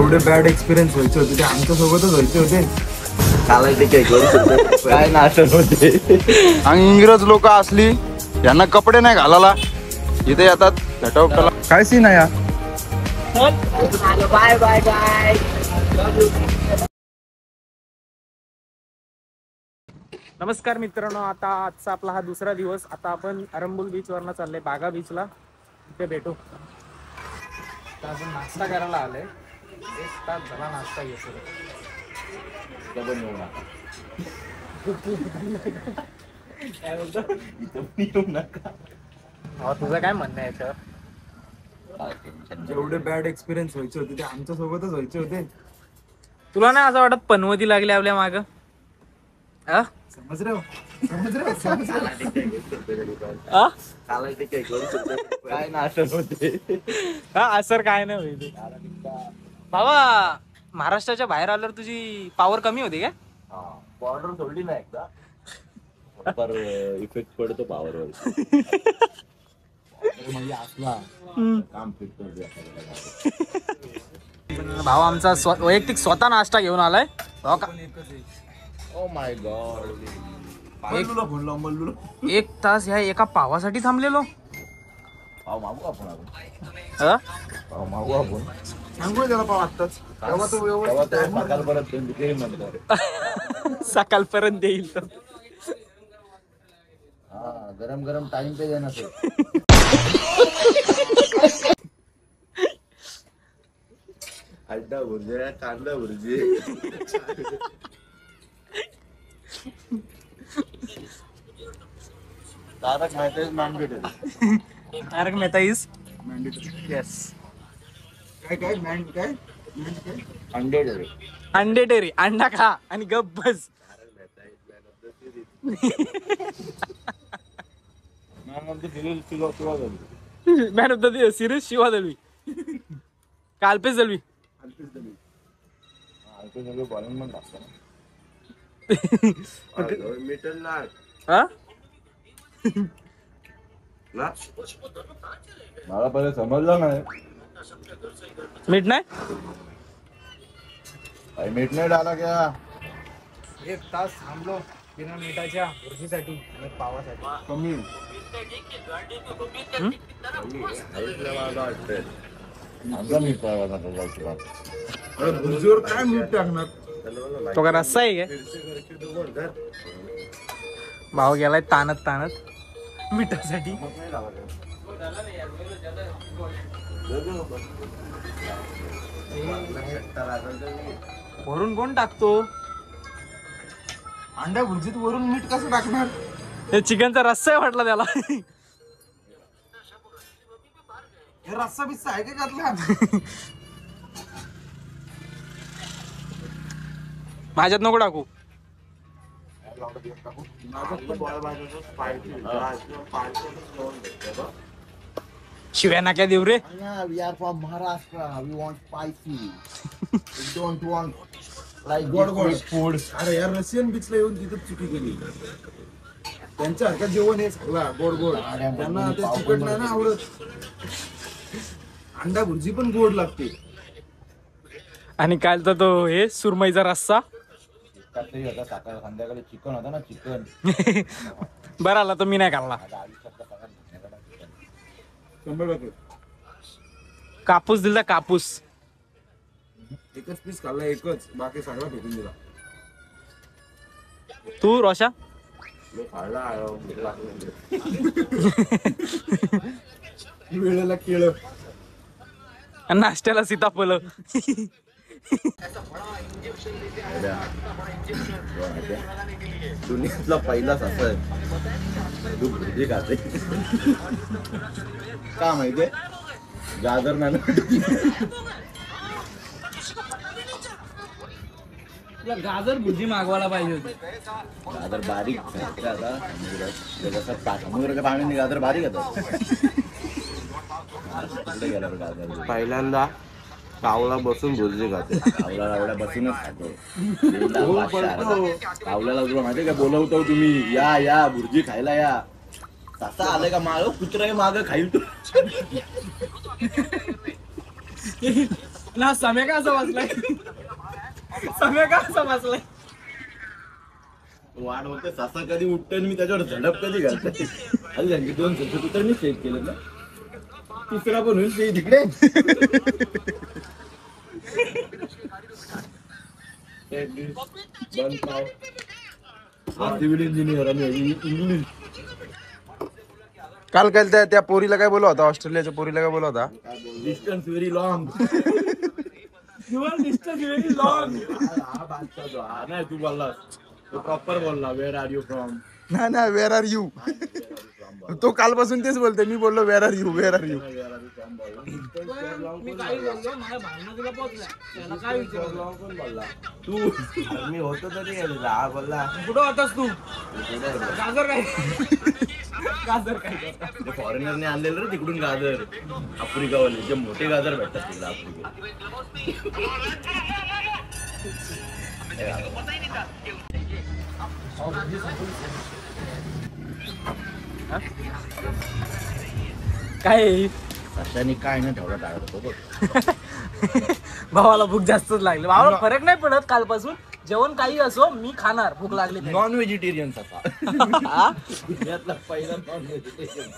जेवढे bad experience व्हायचे होते ते आमच्या सोबतच व्हायचे होते. काय नाटक होते. आणि इंग्रज लोक असली यांना कपडे नाही घालायला इथे येतात झटवटला. काय सीन आहे या. Bye bye bye. नमस्कार मित्रांनो, आता आजचा आपला हा दुसरा दिवस. आता आपण अरंबुल बीच वरनं चाललंय बागा बीचला. तिथे भेटू. अजून नाश्ता करायला आलोय. 1 तास झाला नाश्ता घेतो. तुझं काय म्हणणं आहे याच्यावर. जेवढे बॅड एक्सपिरियन्स व्हायचे होते ते आमच्या सोबतच व्हायचे होते. तुला नाही असं वाटत पनवती लागली आपल्या माग. समज रे काय नाटक होते. असर काय नाही होईल बाबा. महाराष्ट्राच्या बाहेर आल्यावर तुझी पॉवर कमी होती काय. बॉर्डर सोडली ना एकदा पर इफेक्ट पडतो पावरवर. म्हणजे असला काम फिट. भाऊ आमचा वैयक्तिक स्वतः नाश्ता घेऊन आलाय. Oh my God. 1 तास ह्या एका पावासाठी थांबलेलो. पाव मागू आपण. पाव मागू आपण. सांगू त्याला पाव आत्ताच. सकाळपर्यंत देईल. गरम गरम टाइम पे देना सर. अंडा भुर्जी कांदा भुर्जी. Tarak Mehta is mandatory. Tarak Mehta is mandatory. Yes. काय अंडेटरी. अंडेटेरी. अंडा खा आणि गप बस. Man of the series Shiva Dalvi. Kalpesh Dalvi. मला पहिले समजलं नाही. मीठ नाही. मीठ नाही डाला क्या. 1 तास थांबलो बिना मिठाच्या भुर्जीसाठी आणि पावासाठी. कमी भुर्जीवर काय मीठ टाकणार. तो का रस्सा आहे काय. भाव गेलाय ताणत ताणत मिठासाठी. वरून कोण टाकतो. अंड्या भुर्जीत वरून मीठ कसं टाकणार. हे चिकनचा रस्सा आहे वाटला त्याला. हे रस्सा बिस्सा आहे का त्यातला. माझ्यात नको टाकू. शिव्या नाक्या देऊ रे. We are from Maharashtra. We want spicy. We don't want like गोड food. अरे यार रशियन बीचला येऊन तिथं चुकी केली. त्यांच्या हरकत जेवण हे सगळं गोड. त्यांना ते तिखट नाही ना आवडत. अंडा भुर्जी पण गोड लागते. आणि कालचा तो हे सुरमईचा रस्सा. सकाळ संध्याकाळी चिकन होता ना चिकन. बरं आला तो मी नाही खाल्ला. कापूस दिला कापूस. एकच पीस खाल्ला. एकच. बाकी सगळा फेकून दिला. तू रोशा. वेळेला केळ. नाश्त्याला सीताफळ. दुनियातला पहिलाच असं आहे तू भुर्जी खाते. का माहितीये गाजर नाही. गाजर भुर्जी मागवायला पाहिजे होती. गाजर बारीक आता समुद्राच्या पाण्याने गाजर बारीक येतात. गेल्यावर गाजर पहिल्यांदा कावळा बसून भुर्जी खाते. कावळ्या बसूनच खातो. कावळ्याला तुला माहितीये का बोलवतो तुम्ही या भुर्जी खायला या. तसा आलाय का माग कुत्रा माग खाईल तू. ना समय का असं वाचलाय समय का असं वाचलाय वाढ होते सासा कधी उठते आणि मी त्याच्यावर झडप कधी घालते आणि त्यांचे 2 सब्जेक्ट तर मी सेट केलं ना तिसरा पण होईल ते तिकडे सिव्हिल इंजिनियर आणि इंग्लिश काल त्या पोरीला काय बोलला होता ऑस्ट्रेलियाच्या पोरीला काय बोलला होता डिस्टन्स व्हेरी लॉंग नाही तू बोललास तो प्रॉपर बोलला वेअर आर यू फ्रॉम नाही वेअर आर यू तो कालपासून तेच बोलते मी बोललो वेअर आर यू मी काही बोललो माझ्या भावना तुला पोहोचल्या त्याला काय विचारलं तू मी होतो तरी हा बोलला कुठं होतास तू गाजर काय गाजर काय फॉरेनरने आणलेलं रे तिकडून गाजर आफ्रिकावाले जे मोठे गाजर भेटतात तिला आफ्रिकेत काय अशाने काय नाही ठेवला टाळत होतो बघ भावाला भूक जास्तच लागली भावाला फरक नाही पडत कालपासून जेवण काही असो मी खाणार भूक लागली तरी. नॉन व्हेजिटेरियन असा यातला पहिला नॉन व्हेजिटेरियन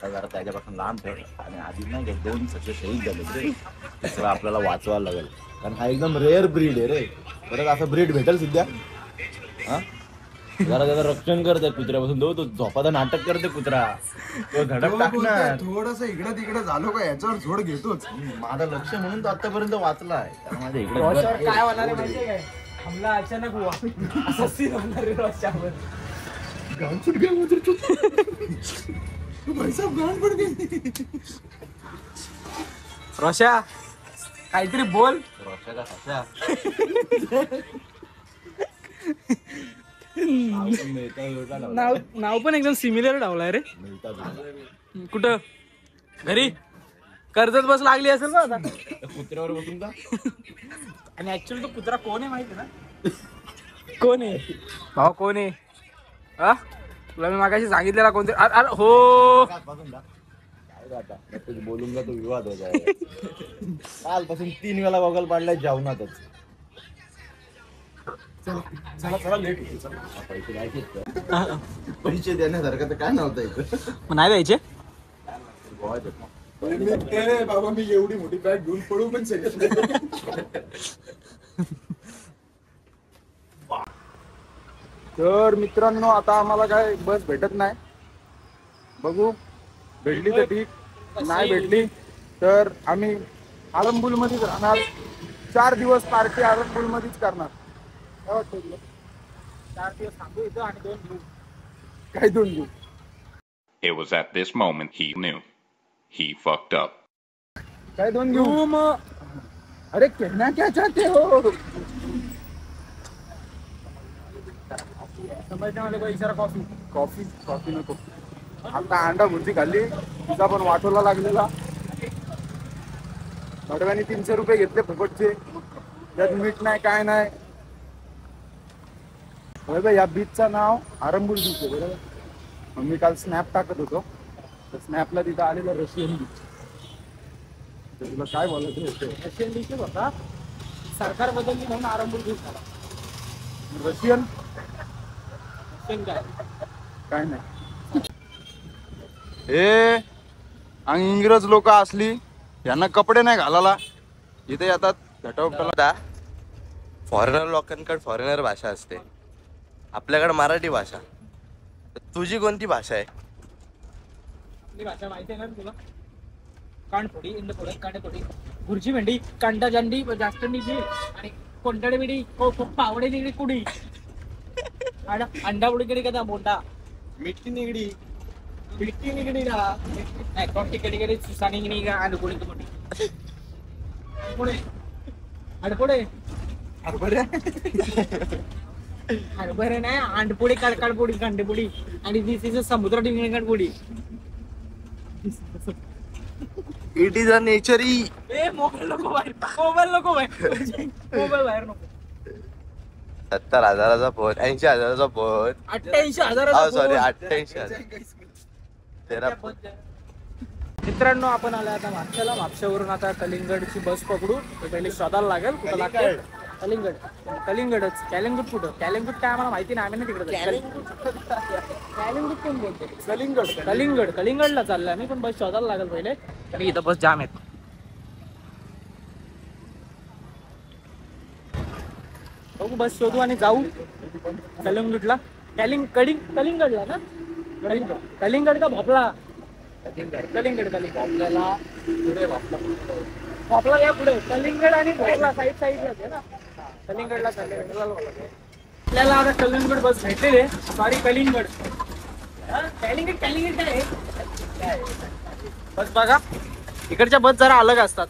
जरा त्याच्यापासून लांब ठेवला आणि आधी नाही 2 सगळे शहीद झाले रे दुसरा आपल्याला वाचवायला लागेल कारण हा एकदम रेअर ब्रीड आहे रे परत असं ब्रीड भेटेल सध्या हा जरा त्याचं रक्षण करते कुत्र्यापासून तो झोपाचा नाटक करते कुत्रा तो धडक टाकणार थोडस इकडं तिकडं झालो का याच्यावर झोड घेतोच माझं लक्ष म्हणून तो आतापर्यंत वाचलाय तर माझ्या इकडे रॉशवर काय होणार आहे माहितीये काय हमला अचानक हुआ असा सीन होणार आहे रॉशवर गान फुट गया मुझे तो भाई साहब गान फुट गई रॉशा काहीतरी बोल रोषाचा हसा नाव पण एकदम सिमिलर डावलाय रे कुठं घरी कर्जत बस लागली असेल ना आता कुत्र्यावर बसून का आणि ऍक्च्युअली तो कुत्रा कोण आहे माहिती ना कोण आहे भाऊ कोण आहे हा तुला मी मागाशी सांगितलेला कोणते अरे हो कुछ बोलूंगा तो विवाद हो जाएगा कालपासून 3 वेळा गॉगल पाडलाय जेवणातच चला लेट पैसे द्यायचे पैसे देण्यासारखं तर काय नव्हतं इथं नाही द्यायचे बाबा मी एवढी मोठी बॅग घेऊन पडू पण शकत नाही तर मित्रांनो आता आम्हाला काय बस भेटत नाही बघू भेटली तर ठीक नाही भेटली तर आम्ही आलमबुल मध्येच राहणार 4 दिवस पार्टी आलमबुल मध्येच करणार काय वाटतं तुला 4 दिवस थांबू इथं आणि 2 घेऊ काय 2 दिवस It was at this moment he knew. He fucked up. काय 2 घेऊ अरे कहना क्या चाहते हो समजण्यामध्ये काही इशारा कॉफी कॉफी नको आता अंडा भुर्जी खाल्ली तिचा पण वाटोला लागलेला भडव्याने 300 रुपये घेतले फुकटचे त्यात मीठ नाही काय नाही बरोबर या बीचचं नाव आरंबुल बीच आहे बरोबर मग मी काल स्नॅप टाकत होतो तर स्नॅपला तिथं आलेलं रशियन बीच तर तुला काय बोलायचं होतं रशियन डिशेस होता सरकार बदलली म्हणून आरंभूर घेऊन झाला रशियन रशियन काय नाही ए आणि इंग्रज लोक असली यांना कपडे नाही घालायला इथे येतात घटवपटाला फॉरेनर लोकांकडे फॉरेनर भाषा असते आपल्याकडे मराठी भाषा तुझी कोणती भाषा आहे आपली भाषा माहिती आहे ना तुला कांडपोडी इंद पोडे कांडपोडी गुरजी भेंडी कांडा जांडी जास्तंडीची आणि कोंटाडे बिडी पावडे निगडी कुडी अंडा बुडी कडे कदा बोंडा मिठी निगडी बिट्टी निगडी ना नाही कोणती कडे कडे सुसानी निगडी का आणि कोणी कोणी पुढे अडपोडे हरभरे नाही अंडपोडी कडकडपोडी कांडेपोडी आणि दिस इज समुद्र डिंगण कांडपोडी इट इज अ नेचरी ए मोबाईल नको बाहेर मोबाईल बाहेर नको 70,000चा फोन 80,000चा फोन 88,000 सॉरी 88,000 तेरा मित्रांनो आपण आलो आता म्हापशाला. म्हापशावरून आता कलिंगडची बस पकडू. ते पहिले शोधायला लागेल कुठं लागते. कलिंगड. कलिंगडच. कॅलिंगूट कुठं? कॅलिंगूट काय आम्हाला माहिती नाही. आम्ही नाही तिकडे. कॅलिंगूट कोण बोलतो? कलिंगड. कलिंगड. कलिंगडला चाललोय आम्ही, पण बस शोधायला लागेल पहिले. तरी इथं बस जाम आहेत. बघू बस शोधू आणि जाऊ कलिंगूटला. कलिंगडला ना? कलिंगड का भोपळा? कलिंगड. आपल्याला पुढे भोपळा या पुढे. कलिंगड आणि भोपळा साईडला ना. कलिंगडला चालले. आपल्याला आता कलिंगड बस भेटलेली आहे. सॉरी कलिंगड. कलिंगड काय आहे? बस बघा इकडच्या बस जरा अलग असतात.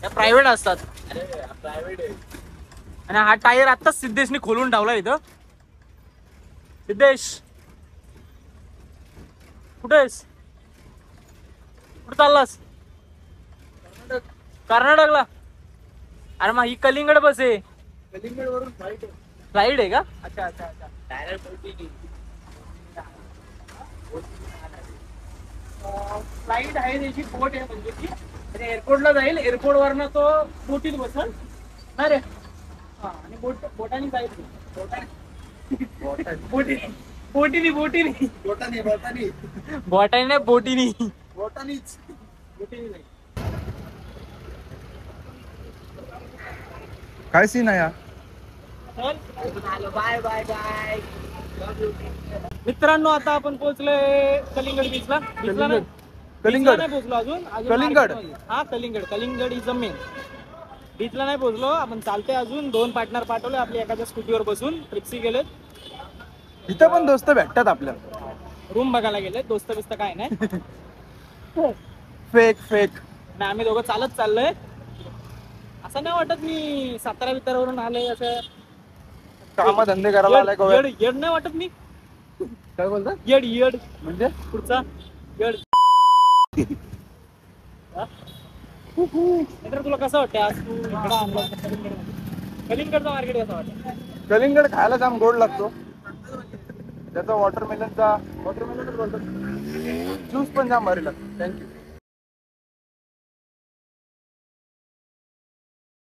त्या प्रायव्हेट असतात. आणि हा टायर आत्ताच सिद्धेशने खोलून ठेवला इथं. सिद्धेश कुठेस? कुठे चाललास? कर्नाटकला. अरे मग ही कलिंगड बस आहे. कलिंगड वरून फ्लाईट आहे का? अच्छा. डायरेक्ट फ्लाईट आहे त्याची. बोट आहे म्हणजे ती. आणि एअरपोर्टला जाईल. एअरपोर्ट वरनं तो बोटीत बसल ना रे. हा आणि बोटाने जाईल. बोटीनी जाईल. काय सीन आहे बाय. मित्रांनो आता आपण पोहोचलोय कलिंगड बीचला. कलिंगड नाही पोहोचलो अजून. कलिंगड. हा कलिंगड इज द मेन. बीचला नाही पोहोचलो आपण. चालतोय अजून. 2 पार्टनर पाठवले आपली एखाद्या स्कूटीवर बसून. ट्रिप्सी गेलेत. इथं पण दोस्त भेटतात आपल्याला. रूम बघायला गेले. दोस्त बिस्त काय नाही. फेक आणि आम्ही दोघं चालत चाललोय. असं नाही वाटत मी सातारा वितारावरून आलोय असं. काम धंदे करायला आलाय गोव्यात. येड नाही वाटत मी. काय बोलतात? येड म्हणजे पुढचा येड. तुला कसं वाटतं आज तू इकडं आणलं कलिंगडचं मार्केट कसं वाटतं? कलिंगड खायला जाम गोड लागतो. त्याचा वॉटरमेलनच बोलतात. ज्यूस पण जाम भारी लागतो. थँक्यू.